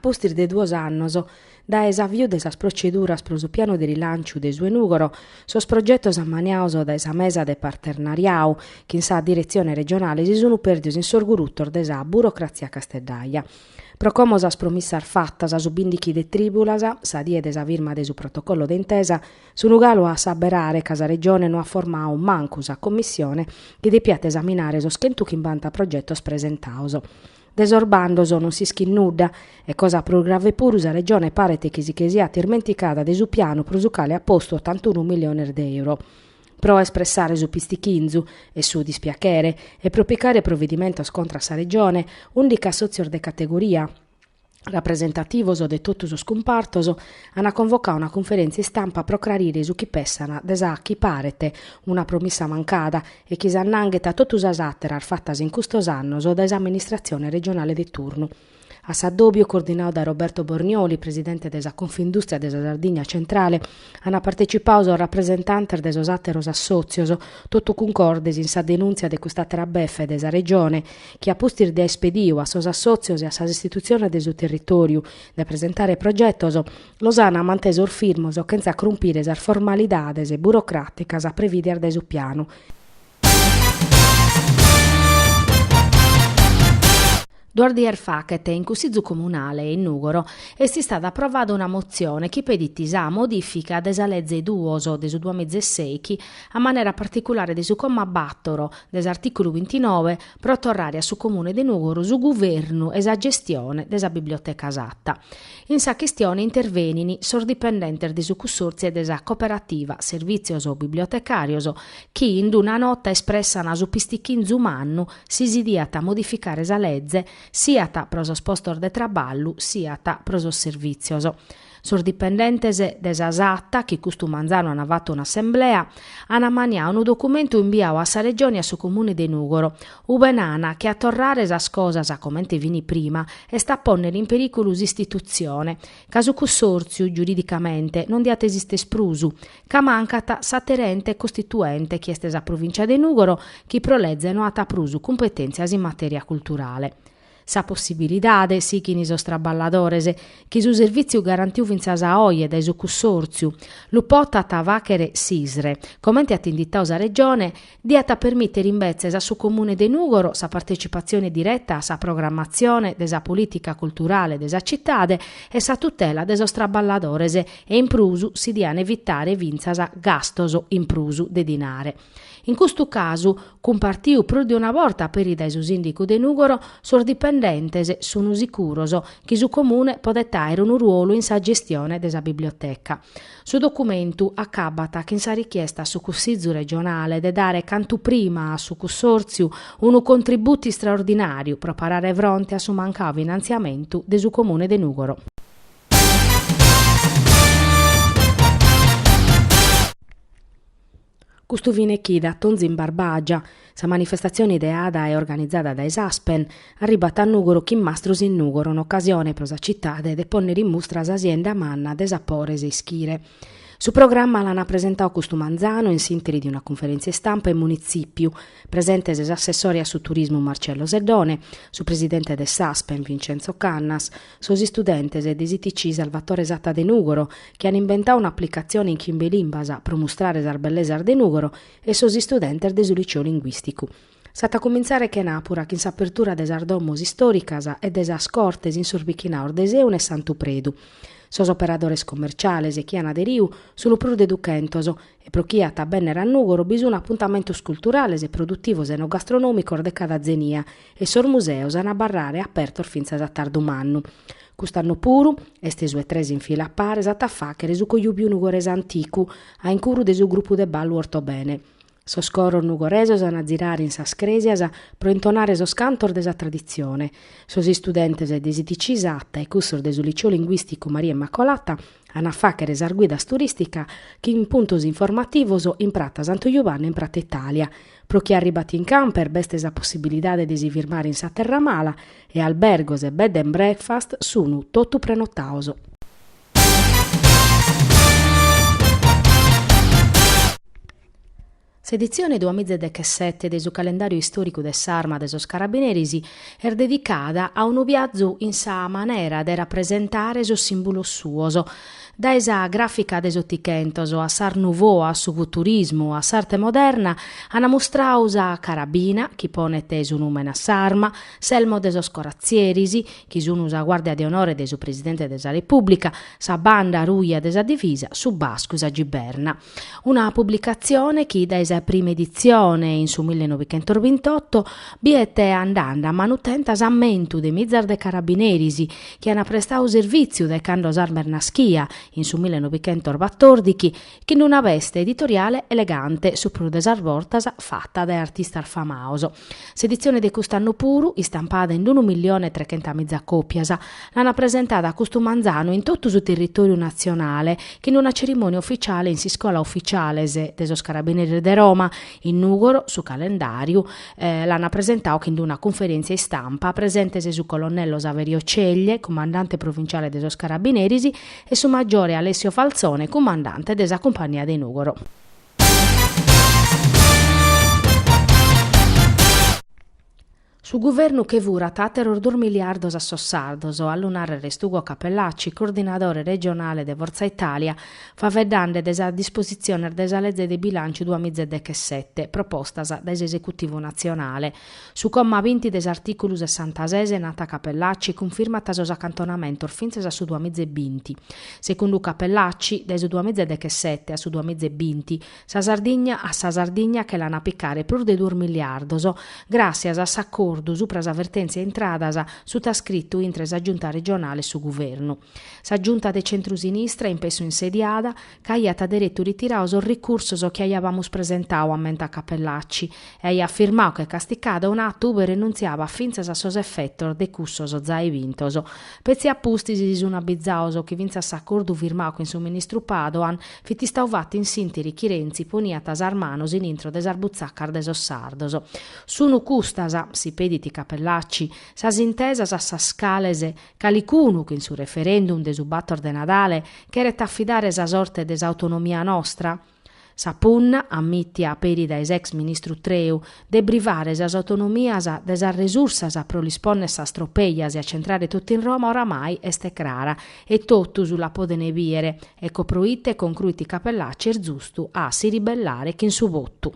postir de 2 annos, da esaviu de sas proceduras pro su piano de rilancio de su Nugoro, sos progettos ammaniaus da esa mesa de partenariau, che in sa direzione regionale si sono perdius in sorguruttor de sa burocrazia casteddaia. Pro como sas promissas fattas su bindichi de tribulas, sa die de sa firma de su protocollo d'intesa, su galo a saberare ca sa regione non ha formau mancu sa commissione che depiat esaminare sos 150 progettos presentaus. Desorbandos non si schinnudda, e cosa pro grave puru sa regione parete che si sia termenticata de su piano pro su cale ha posto 81 milioni di euro. Pro espressare su pistichinzu e su dispiacere e pro piccare provvedimento contra sa regione, undica sozior de categoria, rappresentativos de totus os compartos, hanno convocato una conferenza stampa pro clarire su chi pessana desa chi parete una promessa mancata e chi s'annangheta totus as atteras fattas in custos annos da amministrazione regionale di turno. A s'addobbio, coordinato da Roberto Borgnoli, presidente della Confindustria della Sardigna Centrale, hanno partecipato rappresentanti dei sos atteros assozios, tutto concordes in sa denunzia de quest'attera beffe della regione, che a postir de espediu a sos assozios e a sas istituzioni del suo territorio de presentare progettos, los hanno manteso firmos senza crumpire sas formalidades e burocraticas a previdere de su piano. Duardier fachet in Consiglio Comunale in Nugoro è stata approvata una mozione che peditisa modifica desa legge 2 del 2016 a maniera particolare del su comma 4 dell'articolo 29 pro torrare su Comune di Nugoro su governo e sa gestione della biblioteca esatta. In sa questione intervenini sordipendenti di su consorzio della cooperativa Servizios Bibliotecarios che in una nota espressa su pistichin umano si diata a modificare sa legge sia pro sos postos de traballu, sia pro sos servizios. Sordipendentes de sa SATA, che custu manzano hanno fatto un'assemblea, hanno maniato un documento inviato a sa regione e a su comune de Nugoro, ubenana che a torrare sas cosas a commente vini prima e sta a ponere in pericolo l'istituzione, caso consorzio giuridicamente non diate esiste sprusu, ca mancata s'aterente costituente chieste a provincia de Nugoro, che prolezzano a taprusu competenzias in materia culturale. Sa possibilidade, sì chi ni sos traballadores, chi su servizio garantiu vinza sa oie dai su consorziu, lu pota tavachere sisre, commente attinditau sa regione, diata permettere invece a su comune de Nugoro sa partecipazione diretta a sa programmazione de sa politica culturale de sa cittade e sa tutela de sos traballadores e in prusu si diano evitare vinza sa gastoso in prusu de dinare. In questo caso, compartiu più di una volta per i dai su sindico de Nugoro, sordipendentes sono sicuros che su comune podetare un ruolo in sa gestione della biblioteca. Su documento accabata che in sa richiesta su Consiglio regionale de dare cantu prima a su consorzio un contributi straordinario per parare fronte a su mancato finanziamento de su comune de Nugoro. Custu vine chi da Tonzi in Barbagia, sa manifestazione ideata e organizzata da Esaspen, arribata a Nugoro chi mastros in Nugoro, un'occasione per la città de ponere in mostra l'azienda manna de sapores e schire. Su programma l'hanno presentato Custu Manzano in sintesi di una conferenza stampa in municipio, presente l'assessore su turismo Marcello Seddone, su presidente del Saspen Vincenzo Cannas, sos studentes e desitici Salvatore Satta de Nugoro, che hanno inventato un'applicazione in chimbelimbasa per mostrare la bellezza de Nugoro, e sos studentes del liceo linguistico. Sata cominciare che Napura, che in s'apertura des ardomos istoricas e des ascortes in Sorbichinaur de Seun e Santupredu. Sos operadores commerciales e chi hanno aderiu sono pur educentos e pro chi ha bennere a Nugoro bisogna un appuntamento culturales e produttivos enogastronomicos de cada zenia e sor museos hanno a barrare aperto finza a tardo mannu. Quest'anno puru, este sue 3 in fila a pares a taffachere su coiubiu nugores anticu a incuru de su gruppo de ballo ortobene. Sos coros nugoresos a girare in sas cresias pro intonare sos cantor de sa tradizione. Sos studentes de SITC Satta e cursor de su liceo linguistico Maria Immacolata hanno facere sar guidas turistica che in puntos informativos in Prata Santo Giovanni e in Prata Italia. Pro chi è arrivati in camper beste sa possibilità de si firmare in sa terra mala e albergos e bed and breakfast sono tutto prenotaus. S'edizione 2017 del calendario storico de Sarma de sos Carabinerisi è dedicata a un viaggio in sa manera de rappresentare so simbolo suoso. Da esa grafica de sotichentoso a sar nuovo, a su futurismo, a s'arte moderna, hanno mostrato sa carabina, chi pone tesu numen a Sarma, selmo de sos corazzierisi, chi sono sa guardia di onore de su presidente della Repubblica, sa banda ruia de sa divisa, su bascu sa giberna. Una pubblicazione che da esa prima edizione in su 1928 biete andando a manutenta sammentu de mizzar de carabinerisi che hanno prestato servizio de cando s'armer naschia in su 1914 che in una veste editoriale elegante su pro de sarvortas fatta da artista famaoso. S'edizione de quest'anno puru, istampata in 1.300.000 copias, l'hanno presentata a Custumanzano in tutto su territorio nazionale che in una cerimonia ufficiale in si scuola ufficiale de sos Carabinieri de Roma in Nugoro su calendario l'hanno presentato che in una conferenza in stampa presente su colonnello Saverio Ceglie, comandante provinciale de sos Carabinerisi, e su maggiore Alessio Falzone, comandante della compagnia dei Nugoro. Su governo che vura tater 2 miliardos a sossardos a lunare Restugo Capellacci, coordinatore regionale de Forza Italia, faveddande desa disposizione desa legge di bilancio 2017 propostas des esecutivo nazionale. Su comma 20 des articolo 66 nata Capellacci confermata sos accantonamento finzesa su 2020. Secondo Capellacci des 2017 a su 2020 sa Sardigna che l'hanno piccare pur de 2 miliardos grazie a s'accordo su pras avvertenze entradas su ta scritto intre sa giunta regionale su governo. Sa giunta de centro-sinistra in peso insediata caiata diretto ritirao sos ricursos che aiavamus presentau a menta Capellacci e aia affermau che casticada un atto ube renunziava finzas a sos effettor de cussos zai vintos. Pezzi appusti si disunabizzaus che vinzas s'accordo firmau con su ministru Padoan fitistau vatti in sintiri chi Renzi poniatas armanos in intro des arbuzzaccar de sos sardos. Sunu custas, si pediti Capellacci, sas intesas a sas scalese, calicunu che in su referendum de su battor de Nadale cheret affidare sa sorte des autonomia nostra? Sa punna, ammitti a peri da ex ministru Treu, de brivare sas autonomias des resursas pro lisponne sas tropeias e a centrare tutto in Roma oramai este clara e tutto sulla podene viere, e coproite concruiti Capellacci er giustu a si ribellare che in su vottu.